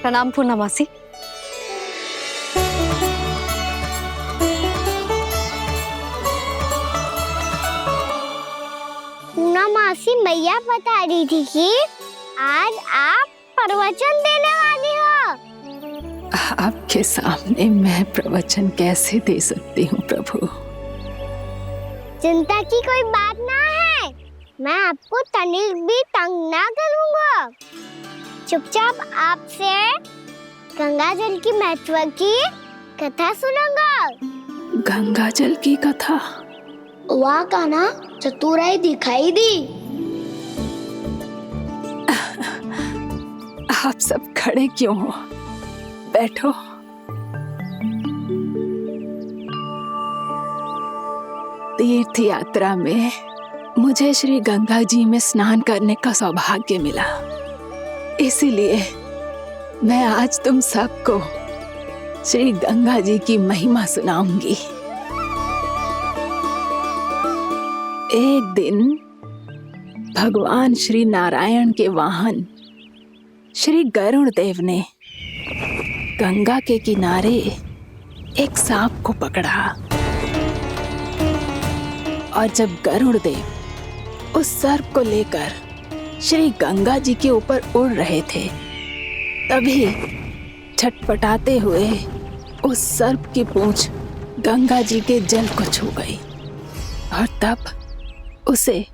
प्रणाम पूर्णा मासी। पूर्णा मासी मैया बता रही थी कि आज आप प्रवचन देने वाली हो। आपके सामने मैं प्रवचन कैसे दे सकती हूँ प्रभु? चिंता की कोई बात ना है, मैं आपको तनिक भी तंग ना करूँगा। चुपचाप आपसे गंगा जल की महत्व की कथा सुनूंगा। गंगा जल की कथा? वहाँ का ना चतुराई दिखाई दी। आप सब खड़े क्यों हो? बैठो। तीर्थ यात्रा में मुझे श्री गंगा जी में स्नान करने का सौभाग्य मिला, इसीलिए मैं आज तुम सबको श्री गंगा जी की महिमा सुनाऊंगी। एक दिन भगवान श्री नारायण के वाहन श्री गरुड़ देव ने गंगा के किनारे एक सांप को पकड़ा, और जब गरुड़ देव उस सर्प को लेकर श्री गंगा जी के ऊपर उड़ रहे थे, तभी छटपटाते हुए उस सर्प की पूंछ गंगा जी के जल को छू गई, और तब उसे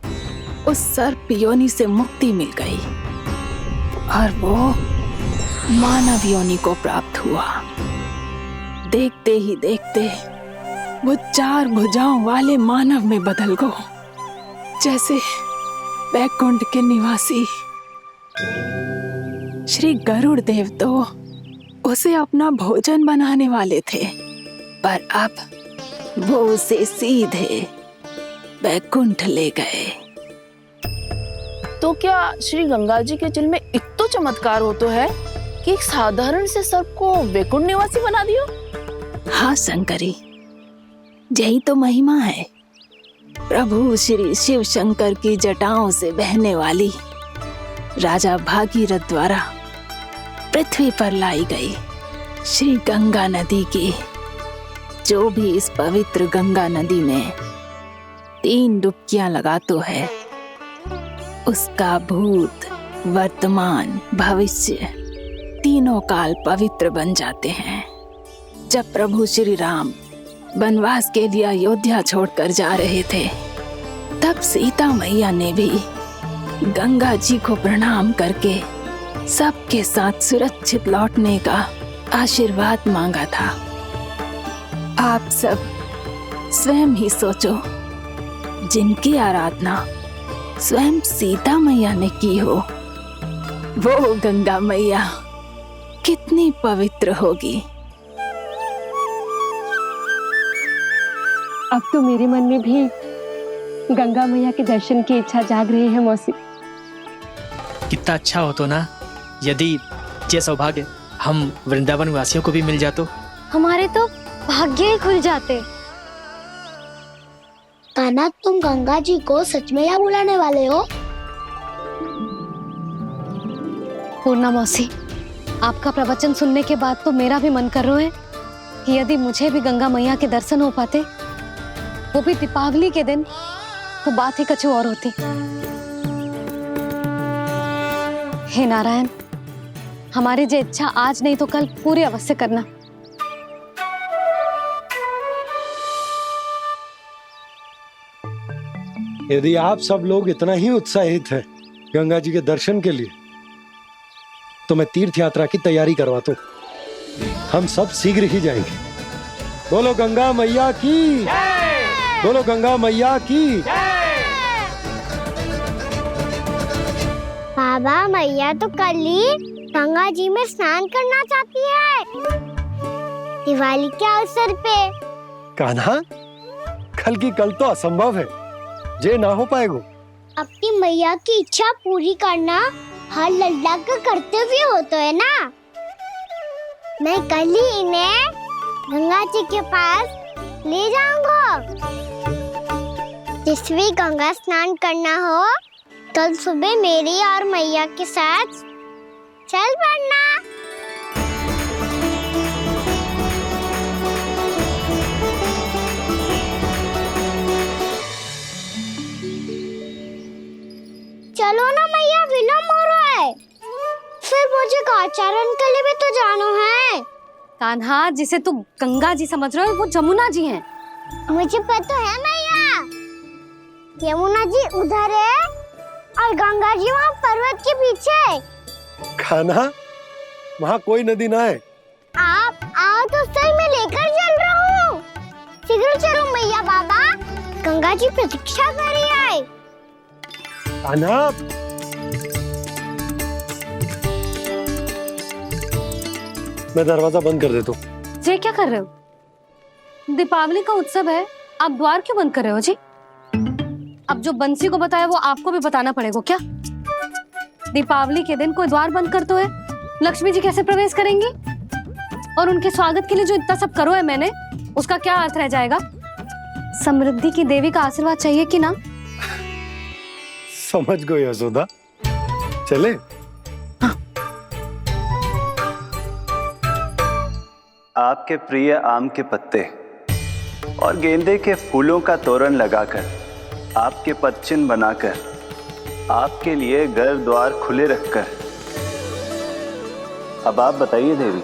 उस सर्प योनि से मुक्ति मिल गई और वो मानव योनि को प्राप्त हुआ। देखते ही देखते वो 4 भुजाओं वाले मानव में बदल गो, जैसे बैकुंठ के निवासी। श्री गरुड़ देव तो उसे अपना भोजन बनाने वाले थे, पर अब वो उसे सीधे बैकुंठ ले गए। तो क्या श्री गंगा जी के जल में इतना चमत्कार हो तो है कि एक साधारण से सर्प को बैकुंठ निवासी बना दियो? हाँ शंकरी, यही तो महिमा है। प्रभु श्री शिव शंकर की जटाओं से बहने वाली राजा भागीरथ द्वारा पृथ्वी पर लाई गई श्री गंगा नदी की, जो भी इस पवित्र गंगा नदी में 3 डुबकियां लगातो है, उसका भूत, वर्तमान, भविष्य तीनों काल पवित्र बन जाते हैं। जब प्रभु श्री राम वनवास के लिए अयोध्या छोड़कर जा रहे थे, तब सीता मैया ने भी गंगा जी को प्रणाम करके सबके साथ सुरक्षित लौटने का आशीर्वाद मांगा था। आप सब स्वयं ही सोचो, जिनकी आराधना स्वयं सीता मैया ने की हो, वो गंगा मैया कितनी पवित्र होगी। अब तो मेरे मन में भी गंगा मैया के दर्शन की इच्छा जाग रही है मौसी। कितना अच्छा हो तो ना यदि ये सौभाग्य हम वृंदावन वासियों को भी मिल जातो। हमारे तो भाग्य ही खुल जाते। कान्हा, तुम गंगा जी को सच में यहाँ बुलाने वाले हो? पूर्णा मौसी, आपका प्रवचन सुनने के बाद तो मेरा भी मन कर रहा है कि यदि मुझे भी गंगा मैया के दर्शन हो पाते, वो भी दीपावली के दिन, तो बात ही कुछ और होती। हे नारायण, हमारी जो इच्छा आज नहीं तो कल पूरी अवश्य करना। यदि आप सब लोग इतना ही उत्साहित हैं गंगा जी के दर्शन के लिए, तो मैं तीर्थ यात्रा की तैयारी करवाता हूँ। हम सब शीघ्र ही जाएंगे। बोलो गंगा मैया की, बोलो गंगा मैया की। बाबा, मैया तो कल ही गंगा जी में स्नान करना चाहती है, दिवाली के अवसर पे। कान्हा, कल की कल तो असंभव है, जे ना हो पाएगा। अपनी मैया की इच्छा पूरी करना हर लल्ला का कर्तव्य होता है ना। मैं कल ही इन्हें गंगा जी के पास ले जाऊंगा। जिस भी गंगा स्नान करना हो, कल सुबह मेरी और मैया के साथ चल पड़ना। चलो ना मैया, विलम्ब हो रहा है। फिर मुझे काचारण के लिए भी तो जाना है। कान्हा, जिसे तू गंगा जी समझ रहे हो वो जमुना जी हैं। मुझे पता है मैया, यमुना जी उधर है और गंगा जी वहाँ पर्वत के पीछे। कान्हा, वहाँ कोई नदी ना है। आप आओ तो सही, मैं लेकर चल रहा हूँ। शीघ्र चलो मैया बाबा, गंगा जी प्रतीक्षा कर रही है। कान्हा, मैं दरवाजा बंद कर देता हूँ। ये क्या कर रहे हो? दीपावली का उत्सव है, आप द्वार क्यों बंद कर रहे हो जी? अब जो बंसी को बताया वो आपको भी बताना पड़ेगा क्या? दीपावली के दिन कोई द्वार बंद कर तो है, लक्ष्मी जी कैसे प्रवेश करेंगी? और उनके स्वागत के लिए जो इतना सब करो है मैंने, उसका क्या अर्थ रह जाएगा? समृद्धि की देवी का आशीर्वाद चाहिए कि ना? समझ गई यशोदा, चले। आपके प्रिय आम के पत्ते और गेंदे के फूलों का तोरण लगाकर, आपके पदचिन्ह बनाकर, आपके लिए घर द्वार खुले रखकर, अब आप बताइए देवी,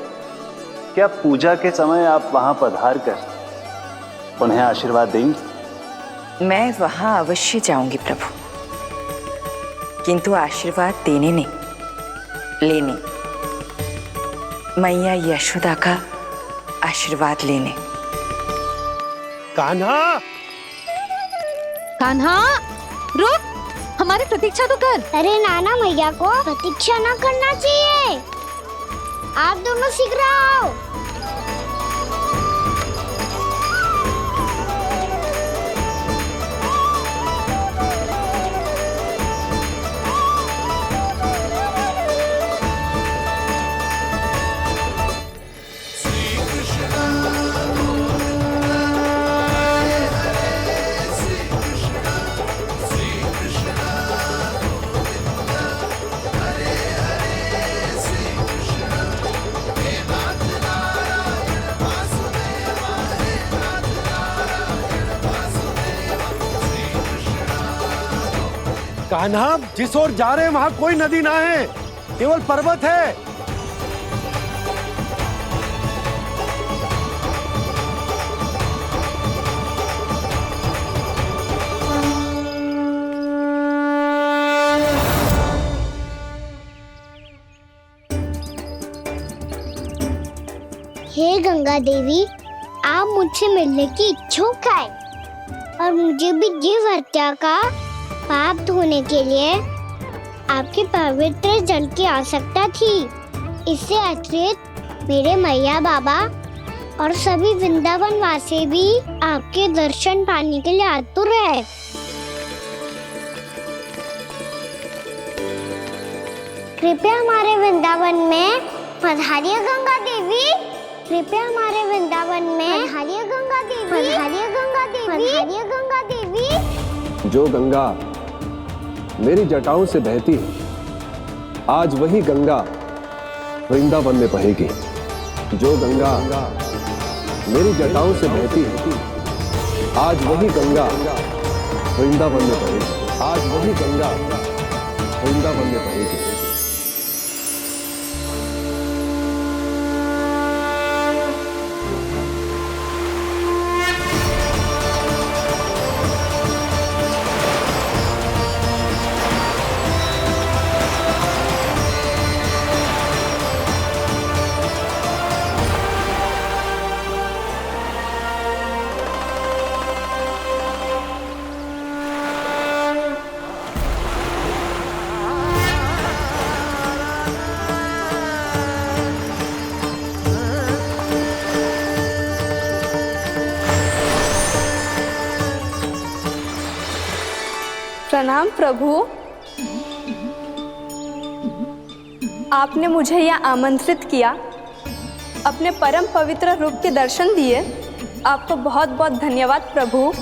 क्या पूजा के समय आप वहां पधार कर उन्हें आशीर्वाद देंगी? मैं वहां अवश्य जाऊंगी प्रभु, किंतु आशीर्वाद देने नहीं, लेने, मैया यशोदा का आशीर्वाद लेने। कान्हा, कान्हा, रुक, हमारी प्रतीक्षा तो कर। अरे नाना, मैया को प्रतीक्षा ना करना चाहिए। आप दोनों शीघ्र आओ। कान्हा, जिस ओर जा रहे हैं वहाँ कोई नदी ना है, केवल पर्वत है। हे गंगा देवी, आप मुझसे मिलने की इच्छुक है और मुझे भी जीव हत्या का पाप धोने के लिए आपके पवित्र जल की आवश्यकता थी। इससे अतिरिक्त मेरे मैया बाबा और सभी वृंदावन वासी भी आपके दर्शन पाने के लिए आतुर है। कृपया हमारे वृंदावन में पधारिए गंगा देवी। कृपया हमारे वृंदावन में पधारिए गंगा देवी। पधारिए गंगा देवी। पधारिए गंगा देवी। जो गंगा मेरी जटाओं से बहती है, आज वही गंगा वृंदावन में बहेगी। जो गंगा मेरी जटाओं से बहती है, आज वही गंगा वृंदावन में बहेगी। आज वही गंगा वृंदावन में बहेगी। प्रणाम प्रभु। आपने मुझे यह आमंत्रित किया, अपने परम पवित्र रूप के दर्शन दिए। आपको बहुत बहुत धन्यवाद प्रभु।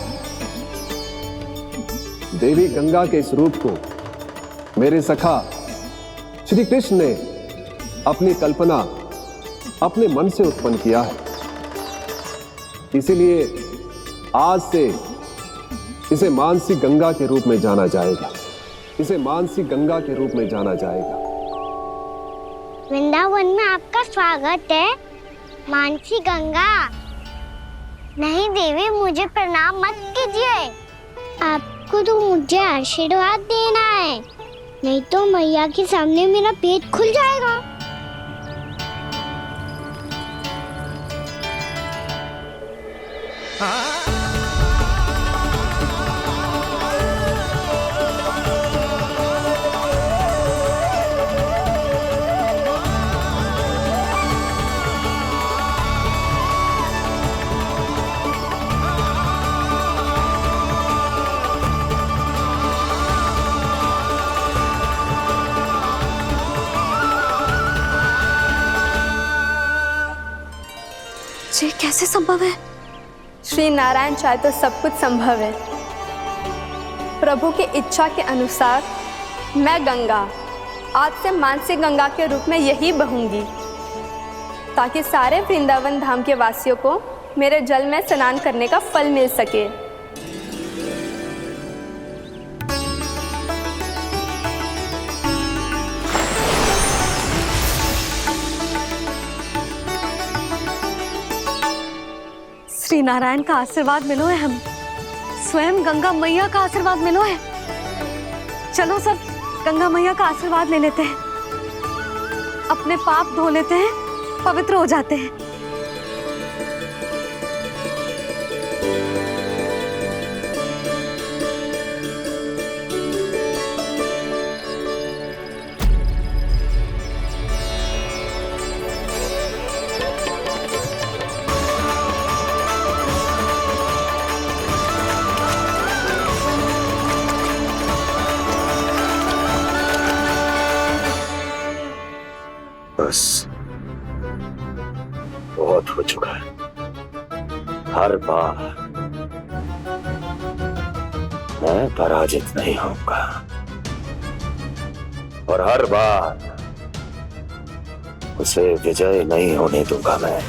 देवी गंगा के इस रूप को मेरे सखा श्री कृष्ण ने अपनी कल्पना अपने मन से उत्पन्न किया है। इसीलिए आज से इसे मानसी गंगा के रूप में जाना जाएगा। इसे मानसी गंगा के रूप में जाना जाएगा। वृंदावन में आपका स्वागत है मानसी गंगा। नहीं देवी, मुझे प्रणाम मत कीजिए। आपको तो मुझे आशीर्वाद देना है, नहीं तो मैया के सामने मेरा पेट खुल जाएगा। ये कैसे संभव है? श्री नारायण चाहे तो सब कुछ संभव है। प्रभु की इच्छा के अनुसार मैं गंगा आज से मानसी गंगा के रूप में यही बहूंगी, ताकि सारे वृंदावन धाम के वासियों को मेरे जल में स्नान करने का फल मिल सके। श्री नारायण का आशीर्वाद मिलो है, हम स्वयं गंगा मैया का आशीर्वाद मिलो है। चलो सब गंगा मैया का आशीर्वाद ले लेते हैं, अपने पाप धो लेते हैं, पवित्र हो जाते हैं। बस बहुत हो चुका है। हर बार मैं पराजित नहीं होऊंगा और हर बार उसे विजय नहीं होने दूंगा मैं।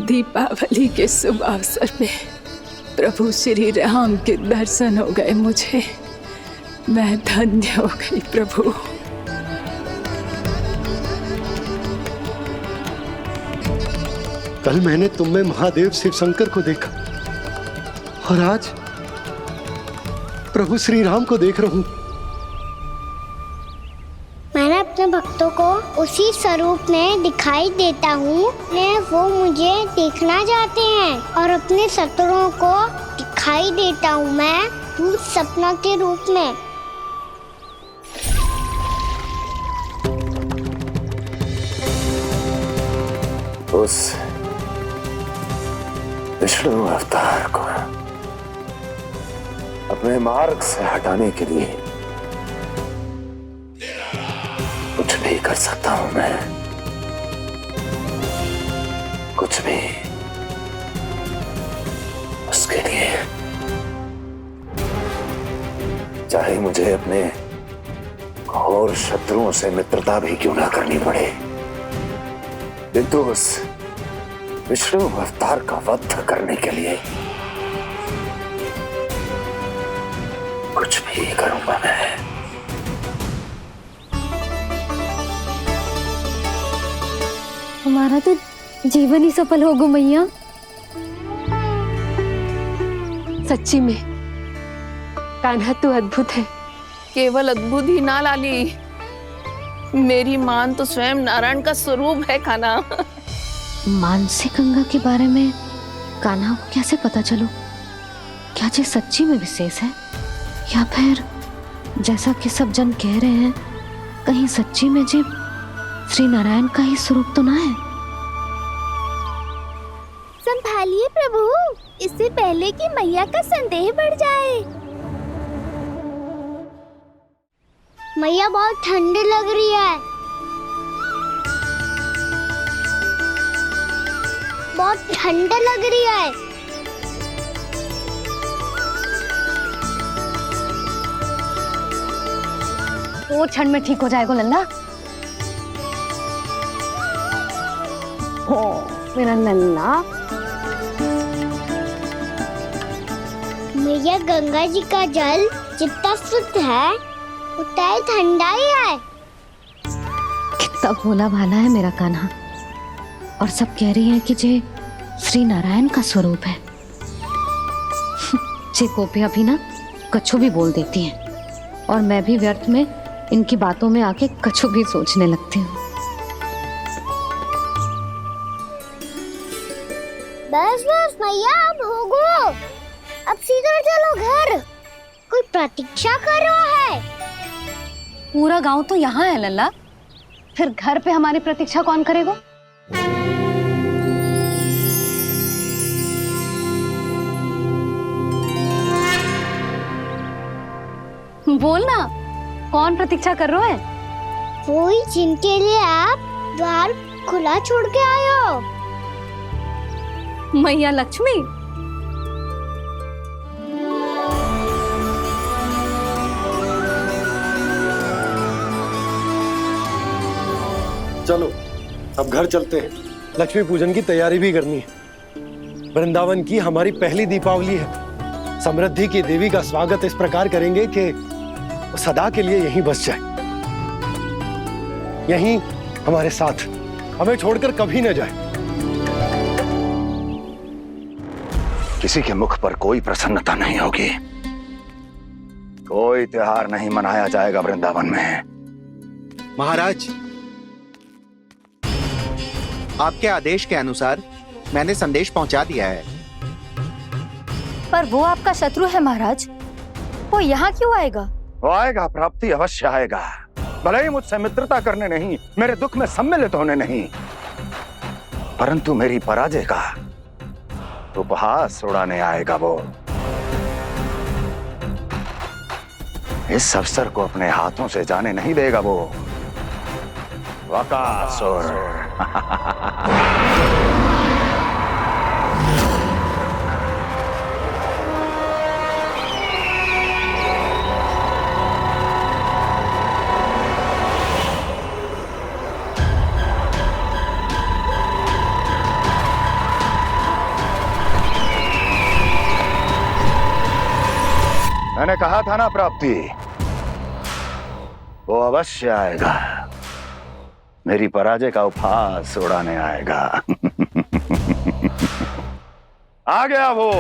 दीपावली के शुभ अवसर में प्रभु श्री राम के दर्शन हो गए मुझे। मैं धन्य हो गई प्रभु। कल मैंने तुम में महादेव शिव शंकर को देखा और आज प्रभु श्री राम को देख रहा हूं। मैंने अपने भक्तों को उसी स्वरूप में दिखाई देता हूँ, वो मुझे देखना चाहते हैं और अपने शत्रुओं को दिखाई देता हूँ मैं भूत सपना के रूप में। उस विष्णु अवतार को अपने मार्ग से हटाने के लिए कुछ भी कर सकता हूं मैं, कुछ भी उसके लिए, चाहे मुझे अपने घोर शत्रुओं से मित्रता भी क्यों ना करनी पड़े, किंतु उस विष्णु अवतार का वध करने के लिए कुछ भी करूंगा मैं। हमारा तो जीवन ही सफल होगा मैया। सच्ची में कान्हा तू अद्भुत है, केवल अद्भुत ही ना लाली, मेरी मान तो स्वयं नारायण का स्वरूप है कान्हा। मानसी गंगा के बारे में कान्हा को कैसे पता चलो? क्या ये सच्ची में विशेष है, या फिर जैसा कि सब जन कह रहे हैं, कहीं सच्ची में जी श्री नारायण का ही स्वरूप तो ना है? संभालिए प्रभु, इससे पहले कि मैया का संदेह बढ़ जाए। मैया बहुत ठंडी लग रही है, बहुत ठंडा लग रही है। वो क्षण में ठीक हो जाएगा लल्ला। ओ मेरा लल्ला। मैया गंगा जी का जल जितना शुद्ध है उतना ही ठंडा ही है। कितना भोला भाला है मेरा कान्हा। और सब कह रही हैं कि ये श्री नारायण का स्वरूप है। ये गोपियां भी ना कछु भी बोल देती हैं, और मैं भी व्यर्थ में इनकी बातों में आके कछु भी सोचने लगती हूँ। बस बस मैया, अब होगो, अब सीधा चलो घर। कोई प्रतीक्षा कर रहा है। पूरा गांव तो यहाँ है लल्ला, फिर घर पे हमारी प्रतीक्षा कौन करेगा? बोल ना, कौन प्रतीक्षा कर रहे हैं? वही जिनके लिए आप द्वार खुला छोड़ के आए हो। मैया लक्ष्मी। चलो अब घर चलते हैं, लक्ष्मी पूजन की तैयारी भी करनी है। वृंदावन की हमारी पहली दीपावली है। समृद्धि की देवी का स्वागत इस प्रकार करेंगे कि वो सदा के लिए यहीं बस जाए, यहीं हमारे साथ, हमें छोड़कर कभी न जाए। किसी के मुख पर कोई प्रसन्नता नहीं होगी, कोई त्योहार नहीं मनाया जाएगा वृंदावन में। महाराज, आपके आदेश के अनुसार मैंने संदेश पहुंचा दिया है। पर वो आपका शत्रु है महाराज, वो यहाँ क्यों आएगा? वो आएगा, प्राप्ति अवश्य आएगा। भले ही मुझसे मित्रता करने नहीं, मेरे दुख में सम्मिलित होने नहीं, परंतु मेरी पराजय का उपहास उड़ाने आएगा वो। इस अवसर को अपने हाथों से जाने नहीं देगा वो। वकासुर। मैंने कहा था ना प्राप्ति, वो अवश्य आएगा, मेरी पराजय का उपहास उड़ाने आएगा। आ गया वो।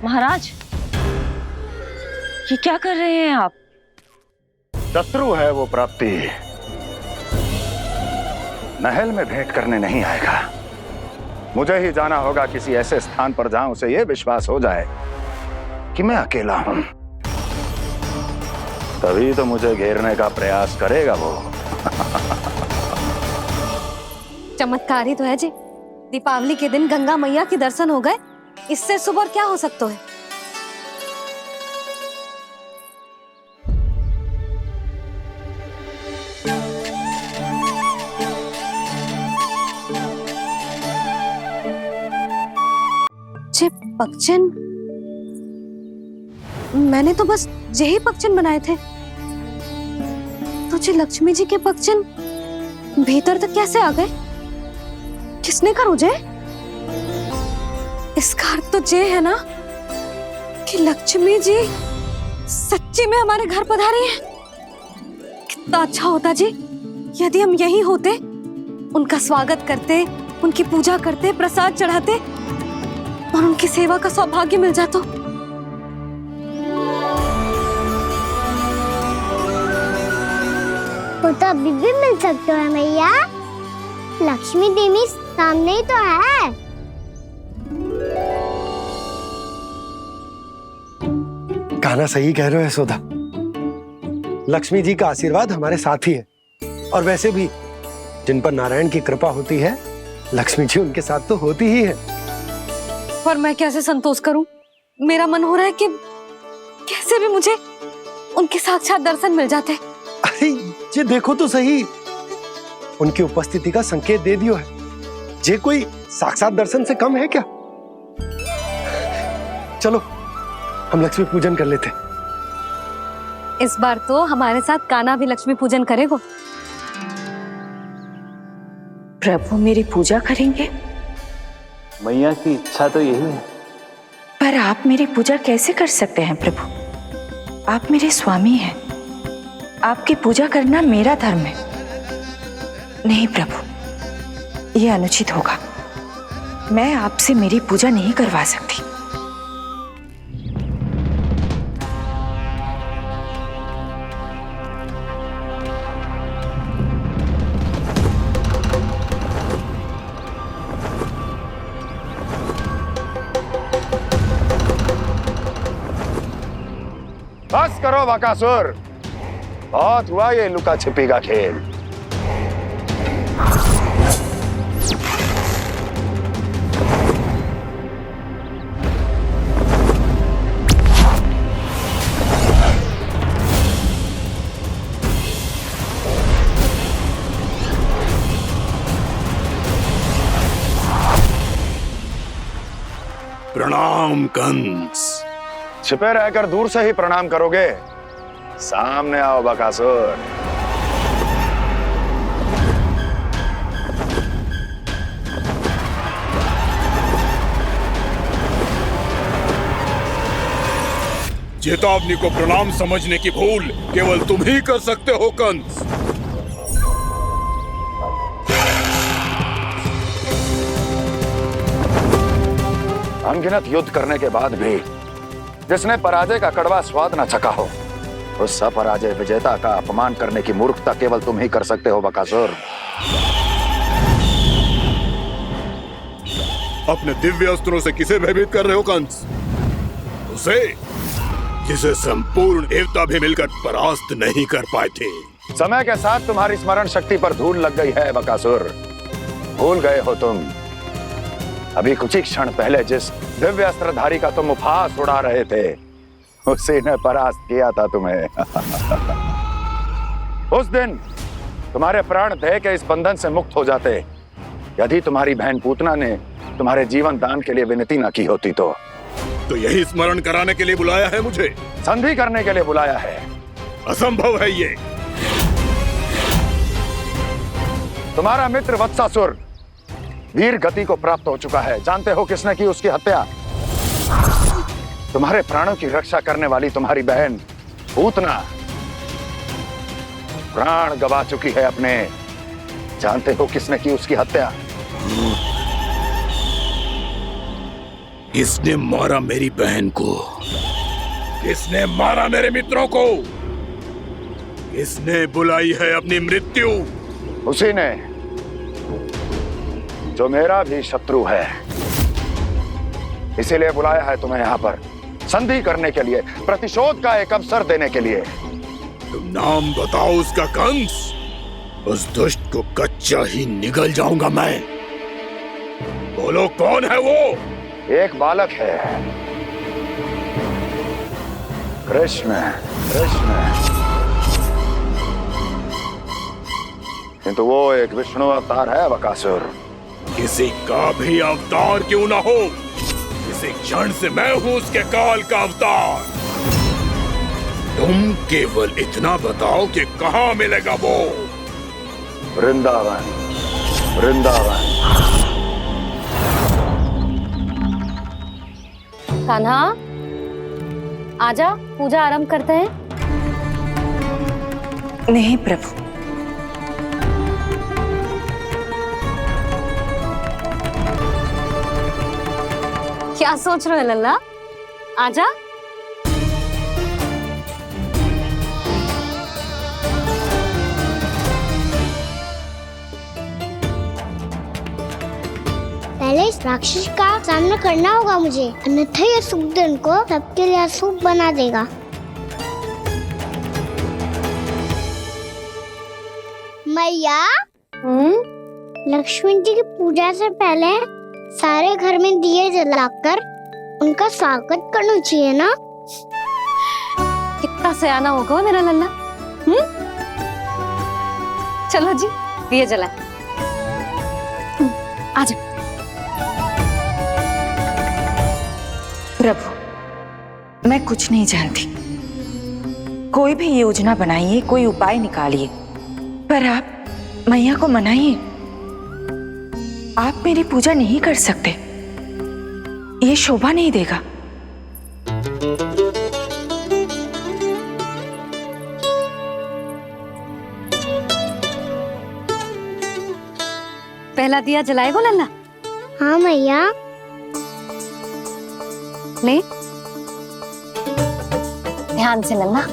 महाराज, ये क्या कर रहे हैं आप? शत्रु है वो प्राप्ति, महल में भेंट करने नहीं आएगा। मुझे ही जाना होगा किसी ऐसे स्थान पर जहां उसे यह विश्वास हो जाए कि मैं अकेला हूं, तभी तो मुझे घेरने का प्रयास करेगा वो। चमत्कार ही तो है जी। दीपावली के दिन गंगा मैया के दर्शन हो गए, इससे शुभ और क्या हो सकता है? जे पक्षन, मैंने तो बस यही पक्षन बनाए थे, तो जे लक्ष्मी जी के पक्षन भीतर तक कैसे आ गए? किसने कहा मुझे? इसका अर्थ तो ये है ना कि लक्ष्मी जी सच्ची में हमारे घर पधारी हैं। कितना अच्छा होता जी यदि हम यही होते, उनका स्वागत करते, उनकी पूजा करते, प्रसाद चढ़ाते, और उनकी सेवा का सौभाग्य मिल जाता। वो तो अभी भी मिल सकते हैं मैया, लक्ष्मी देवी सामने ही तो है। कहना सही कह रहे हो यशोदा, लक्ष्मी जी का आशीर्वाद हमारे साथ ही है। और वैसे भी जिन पर नारायण की कृपा होती है, लक्ष्मी जी उनके साथ तो होती ही है। पर मैं कैसे संतोष करूं? मेरा मन हो रहा है कि कैसे भी मुझे उनके साक्षात दर्शन मिल जाते। अरे ये देखो तो सही, उनकी उपस्थिति का संकेत दे दियो है। ये कोई साक्षात दर्शन से कम है क्या? चलो हम लक्ष्मी पूजन कर लेते। इस बार तो हमारे साथ कान्हा भी लक्ष्मी पूजन करेगा। प्रभु मेरी पूजा करेंगे? मैया की इच्छा तो यही है। पर आप मेरी पूजा कैसे कर सकते हैं प्रभु? आप मेरे स्वामी हैं, आपकी पूजा करना मेरा धर्म है। नहीं प्रभु, यह अनुचित होगा। मैं आपसे मेरी पूजा नहीं करवा सकती। बस करो बकासुर, बहुत हुआ ये लुका छिपी का खेल। प्रणाम कंस। छिपे रहकर दूर से ही प्रणाम करोगे? सामने आओ बकासुर। चेतावनी को प्रणाम समझने की भूल केवल तुम ही कर सकते हो कंस। अनगिनत युद्ध करने के बाद भी जिसने पराजय का कड़वा स्वाद न चखा हो, उस अपराजय विजेता का अपमान करने की मूर्खता केवल तुम ही कर सकते हो बकासुर। अपने दिव्य अस्त्रों से किसे भयभीत कर रहे हो कंस? उसे जिसे संपूर्ण देवता भी मिलकर परास्त नहीं कर पाए थे। समय के साथ तुम्हारी स्मरण शक्ति पर धूल लग गई है बकासुर। भूल गए हो तुम अभी कुछ ही क्षण पहले जिस दिव्य अस्त्रधारी का तुम उपहास उड़ा रहे थे, उसी ने परास्त किया था तुम्हें। उस दिन तुम्हारे प्राण देह के इस बंधन से मुक्त हो जाते यदि तुम्हारी बहन पूतना ने तुम्हारे जीवन दान के लिए विनती न की होती तो। यही स्मरण कराने के लिए बुलाया है मुझे? संधि करने के लिए बुलाया है। असंभव है ये। तुम्हारा मित्र वत्सासुर वीर गति को प्राप्त हो चुका है। जानते हो किसने की उसकी हत्या? तुम्हारे प्राणों की रक्षा करने वाली तुम्हारी बहन पूतना प्राण गवा चुकी है अपने। जानते हो किसने की उसकी हत्या? किसने मारा मेरी बहन को? किसने मारा मेरे मित्रों को? किसने बुलाई है अपनी मृत्यु? उसी ने जो मेरा भी शत्रु है। इसीलिए बुलाया है तुम्हें यहाँ पर संधि करने के लिए, प्रतिशोध का एक अवसर देने के लिए। तुम नाम बताओ उसका कंस। उस दुष्ट को कच्चा ही निगल जाऊंगा मैं। बोलो कौन है वो? एक बालक है, कृष्ण। कृष्ण, किंतु वो एक विष्णु अवतार है बकासुर। किसी का भी अवतार क्यों ना हो, इसी क्षण से मैं हूं उसके काल का अवतार। तुम केवल इतना बताओ कि कहां मिलेगा वो? वृंदावन। वृंदावन। कान्हा, आजा, पूजा आरंभ करते हैं। नहीं प्रभु, क्या सोच रहे हो लल्ला? आजा। पहले इस राक्षस का सामना करना होगा मुझे, अन्यथा ये शुभ दिन को सबके लिए अशुभ बना देगा। मैया, लक्ष्मी जी की पूजा से पहले सारे घर में दिए जलाकर उनका स्वागत करना चाहिए ना? कितना सयाना होगा मेरा लल्ला। चलो जी, दिए जलाए। आजा। प्रभु, मैं कुछ नहीं जानती। कोई भी योजना बनाइए, कोई उपाय निकालिए, पर आप मैया को मनाइए। आप मेरी पूजा नहीं कर सकते, ये शोभा नहीं देगा। पहला दिया जलाएगो लल्ला? हाँ मैया। ले, ध्यान से लल्ला।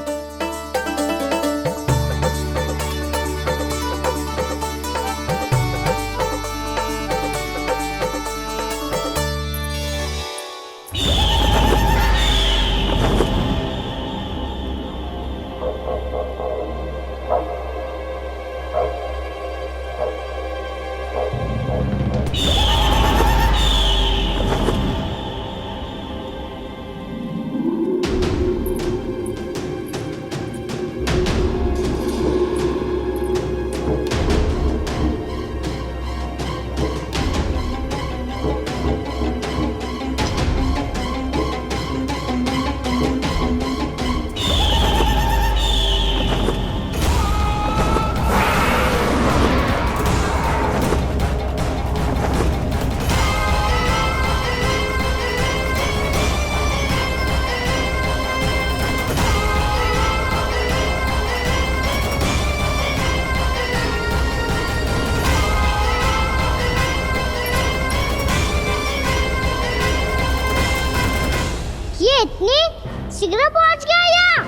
इतनी शीघ्र पहुंच गया यहाँ?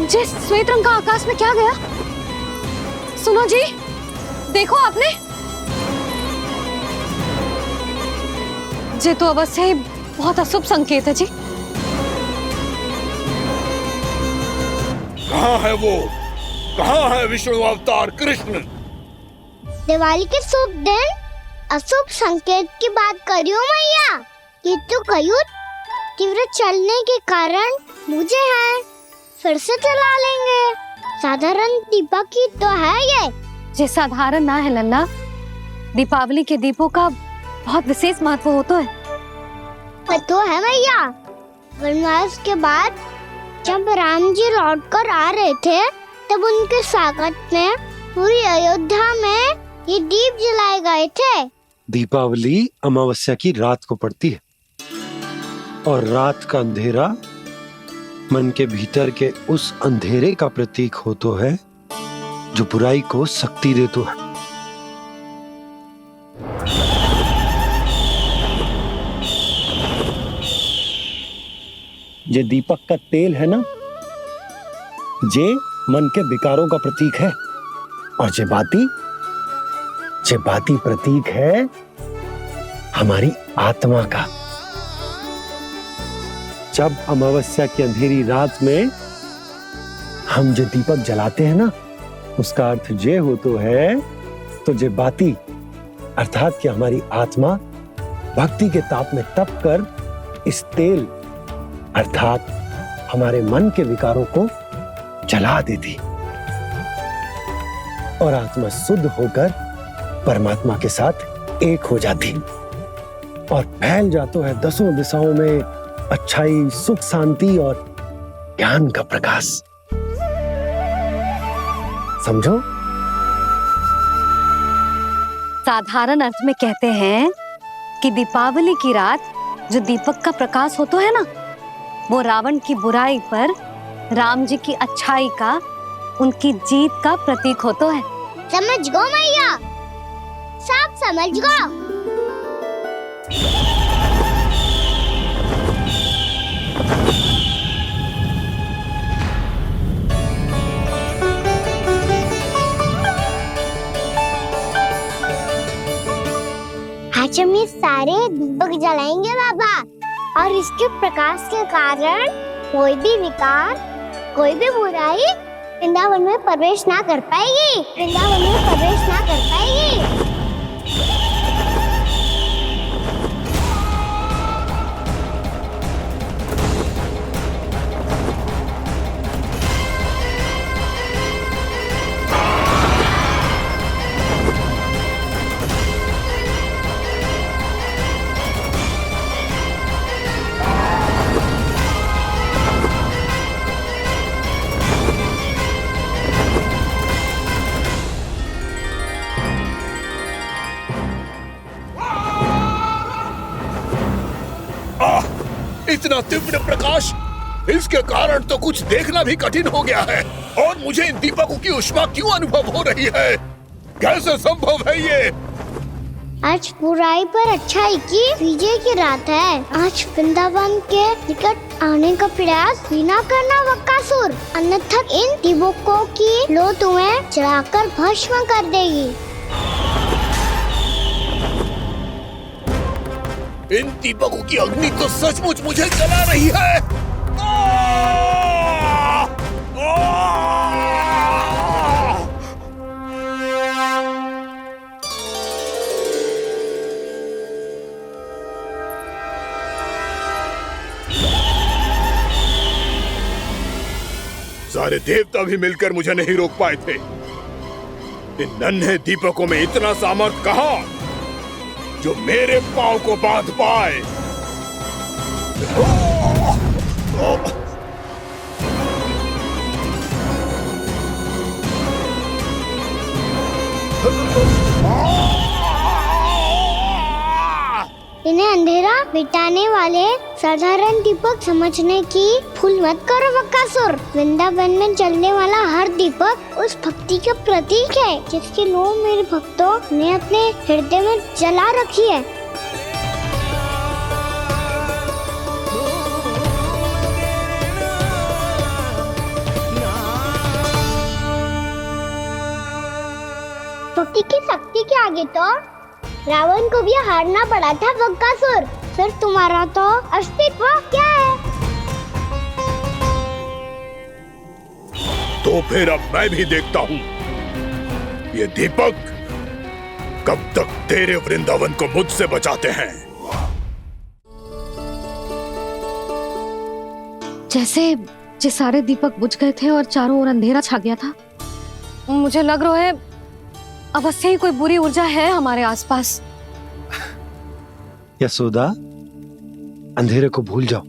जे श्वेत रंग का आकाश में क्या गया? सुनो जी, देखो आपने। जे तो अवश्य ही बहुत अशुभ संकेत है जी। कहाँ है वो? कहाँ है विष्णु अवतार कृष्ण? दिवाली के शुभ दिन अशुभ संकेत की बात करियो मैया। ये तो कयूत तीव्र चलने के कारण मुझे है, फिर से चला लेंगे। साधारण दीपक ही तो है ये साधारण ना है लल्ला। दीपावली के दीपों का बहुत विशेष महत्व होता है। तो है भैया। वनवास के बाद जब राम जी लौटकर आ रहे थे, तब उनके स्वागत में पूरी अयोध्या में ये दीप जलाए गए थे। दीपावली अमावस्या की रात को पड़ती है और रात का अंधेरा मन के भीतर के उस अंधेरे का प्रतीक होता है जो बुराई को शक्ति देता है। ये दीपक का तेल है ना, जे मन के विकारों का प्रतीक है, और जे बाती प्रतीक है हमारी आत्मा का। जब अमावस्या की अंधेरी रात में हम जो दीपक जलाते हैं ना, उसका अर्थ जे हो तो है, तो जे बाती अर्थात कि हमारी आत्मा भक्ति के ताप में तप कर इस तेल अर्थात हमारे मन के विकारों को जला देती और आत्मा शुद्ध होकर परमात्मा के साथ एक हो जाती और फैल जाता है दसों दिशाओं में अच्छाई, सुख, शांति और ज्ञान का प्रकाश। समझो? साधारण अर्थ में कहते हैं कि दीपावली की रात जो दीपक का प्रकाश होता है ना, वो रावण की बुराई पर राम जी की अच्छाई का उनकी जीत का प्रतीक हो तो है। समझ गो मैया, सब समझ गो। आज हम ये सारे दीपक जलाएंगे बाबा, और इसके प्रकाश के कारण कोई भी विकार, कोई भी बुराई वृंदावन में प्रवेश ना कर पाएगी, वृंदावन में प्रवेश ना कर पाएगी। इतना तीव्र प्रकाश, इसके कारण तो कुछ देखना भी कठिन हो गया है। और मुझे इन दीपकों की उष्मा क्यों अनुभव हो रही है? कैसे संभव है ये? आज बुराई पर अच्छाई की विजय की रात है। आज वृंदावन के निकट आने का प्रयास भी ना करना बकासुर, अन्यथा इन दीपकों की लो तुम्हें जलाकर भस्म कर देगी। इन दीपकों की अग्नि तो सचमुच मुझे जला रही है। सारे देवता भी मिलकर मुझे नहीं रोक पाए थे। इन नन्हे दीपकों में इतना सामर्थ कहां जो मेरे पांव को बांध पाए। इन्हें अंधेरा मिटाने वाले साधारण दीपक समझने की भूल मत करो बकासुर। वृंदावन में जलने वाला हर दीपक उस भक्ति का प्रतीक है जिसकी लो मेरे भक्तों ने अपने हृदय में जला रखी है। भक्ति की शक्ति के आगे तो रावण को भी हारना पड़ा था बकासुर। फिर तुम्हारा तो अस्तित्व क्या है? तो फिर अब मैं भी देखता हूँ ये दीपक कब तक तेरे वृंदावन को मुझसे बचाते हैं। जैसे ये सारे दीपक बुझ गए थे और चारों ओर अंधेरा छा गया था, मुझे लग रहा है अवश्य ही कोई बुरी ऊर्जा है हमारे आसपास। यशोदा, अंधेरे को भूल जाओ,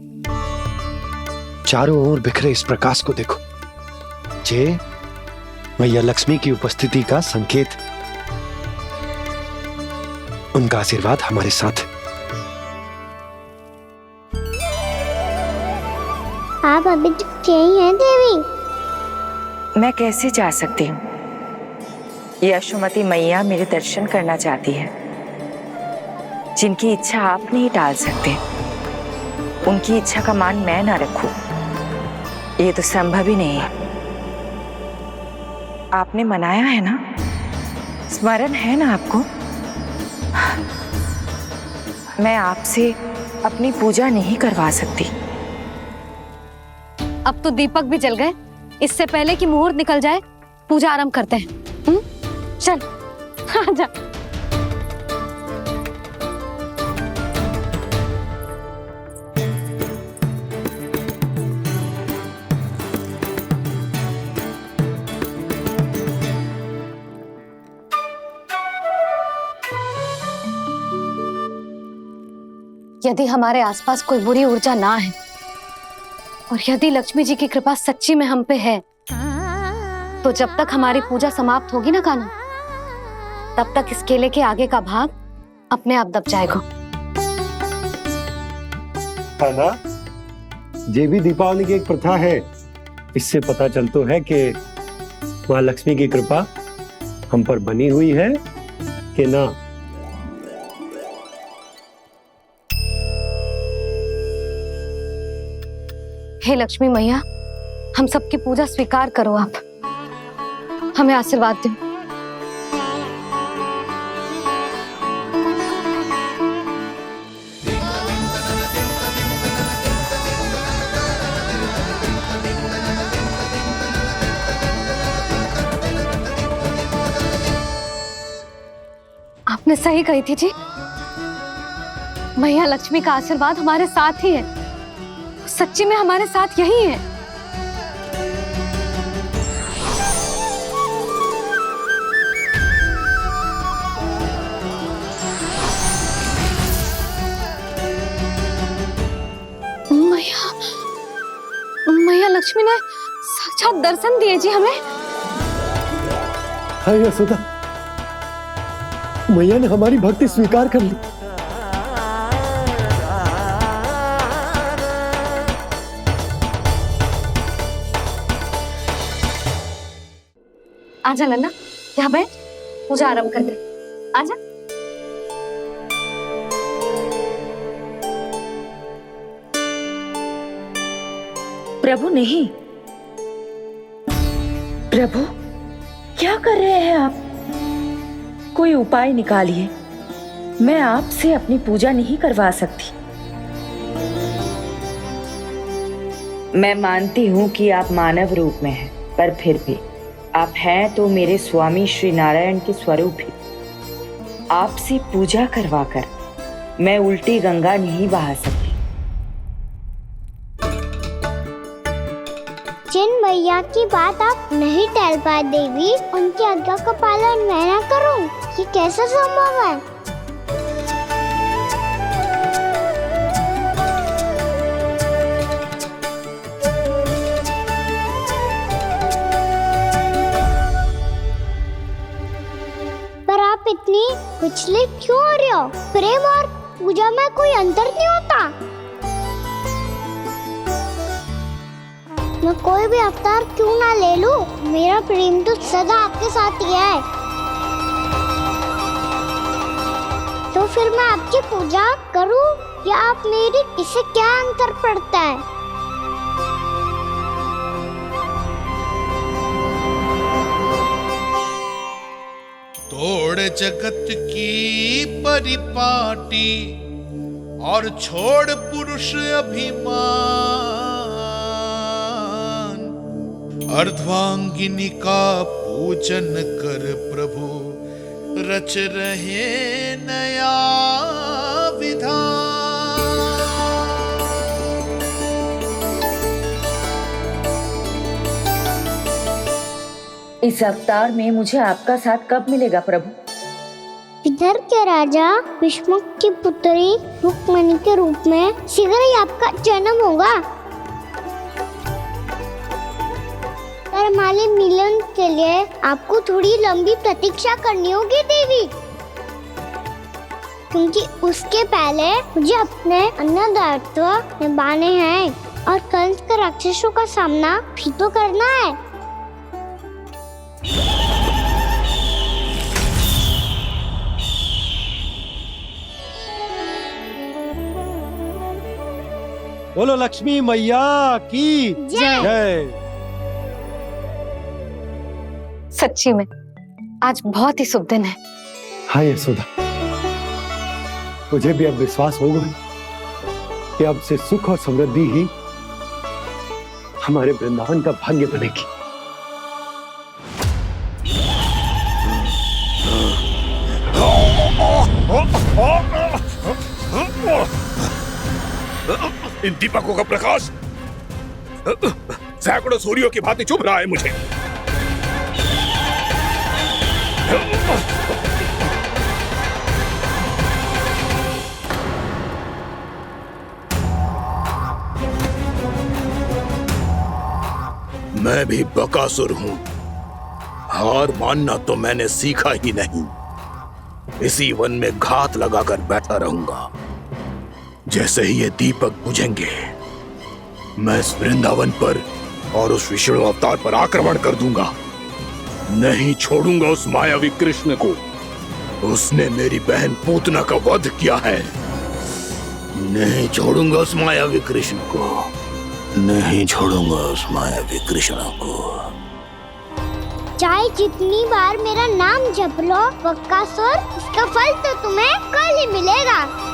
चारों ओर बिखरे इस प्रकाश को देखो। जे मैया लक्ष्मी की उपस्थिति का संकेत, उनका आशीर्वाद हमारे साथ। आप अभी तक यही हैं देवी? मैं कैसे जा सकती हूँ? यशोमती मैया मेरे दर्शन करना चाहती है। जिनकी इच्छा आप नहीं टाल सकते, उनकी इच्छा का मान मैं ना रखूं, ये तो संभव ही नहीं है। आपने मनाया है ना, स्मरण है ना आपको? मैं आपसे अपनी पूजा नहीं करवा सकती। अब तो दीपक भी जल गए, इससे पहले कि मुहूर्त निकल जाए पूजा आरंभ करते हैं। चल आजा। यदि हमारे आसपास कोई बुरी ऊर्जा ना है और यदि लक्ष्मी जी की कृपा सच्ची में हम पे है, तो जब तक हमारी पूजा समाप्त होगी ना कान्हा, तब तक इस केले के आगे का भाग अपने आप दब जाएगा। ना, ये भी दीपावली की एक प्रथा है। इससे पता चलता है कि माँ लक्ष्मी की कृपा हम पर बनी हुई है कि ना? हे लक्ष्मी मैया, हम सबकी पूजा स्वीकार करो, आप हमें आशीर्वाद दो। आपने सही कही थी जी, मैया लक्ष्मी का आशीर्वाद हमारे साथ ही है, सच्ची में हमारे साथ यही है। मैया लक्ष्मी ने साक्षात दर्शन दिए जी हमें। हाय यशोदा, मैया ने हमारी भक्ति स्वीकार कर ली। आजा लन्ना, यहाँ बैठ, पूजा आरंभ कर दे। आजा। प्रभु नहीं, प्रभु क्या कर रहे हैं आप? कोई उपाय निकालिए, मैं आपसे अपनी पूजा नहीं करवा सकती। मैं मानती हूँ कि आप मानव रूप में हैं, पर फिर भी आप हैं तो मेरे स्वामी श्री नारायण के स्वरूप ही। आपसे पूजा करवाकर मैं उल्टी गंगा नहीं बहा सकती। जिन मैया की बात आप नहीं टाल पाए देवी, उनकी आज्ञा का पालन मैं ना करूं, ये कैसा संभव है? पर आप इतनी विचलित क्यों हो रहे हो? प्रेम और पूजा में कोई अंतर नहीं होता। मैं कोई भी अवतार क्यों ना ले लूं, मेरा प्रेम तो सदा आपके साथ ही है। तो फिर मैं आपकी पूजा करूं या आप मेरी, इससे क्या अंतर पड़ता है? तोड़ जगत की परिपाटी और छोड़ पुरुष अभिमान, अर्धांगिनी का पूजन कर प्रभु रच रहे नया विधान। इस अवतार में मुझे आपका साथ कब मिलेगा प्रभु? इधर के राजा भीष्मक की पुत्री रुक्मणी के रूप में शीघ्र ही आपका जन्म होगा। हमारे मिलन के लिए आपको थोड़ी लंबी प्रतीक्षा करनी होगी देवी, क्योंकि उसके पहले मुझे अपने अन्य दायित्व निभाने हैं और कंस के राक्षसों का सामना भी तो करना है। बोलो लक्ष्मी मैया की जय। सच्ची में आज बहुत ही शुभ दिन है। हाँ यशोदा, मुझे भी अब विश्वास होगा कि अब से सुख और समृद्धि ही हमारे वृंदावन का भाग्य बनेगी। इन दीपकों का प्रकाश सैकड़ों सूर्यों की भांति चुभ रहा है मुझे। मैं भी बकासुर हूं, हार मानना तो मैंने सीखा ही नहीं। इसी वन में घात लगाकर बैठा रहूंगा। जैसे ही ये दीपक बुझेंगे, मैं इस वृंदावन पर और उस विष्णु अवतार पर आक्रमण कर दूंगा। नहीं छोड़ूंगा उस मायावी कृष्ण को। उसने मेरी बहन पूतना का वध किया है। नहीं छोड़ूंगा उस मायावी कृष्ण को। नहीं छोड़ूंगा उस मायावी कृष्ण को। चाहे जितनी बार मेरा नाम जप लो बक्कासुर, उसका फल तो तुम्हें कल ही मिलेगा।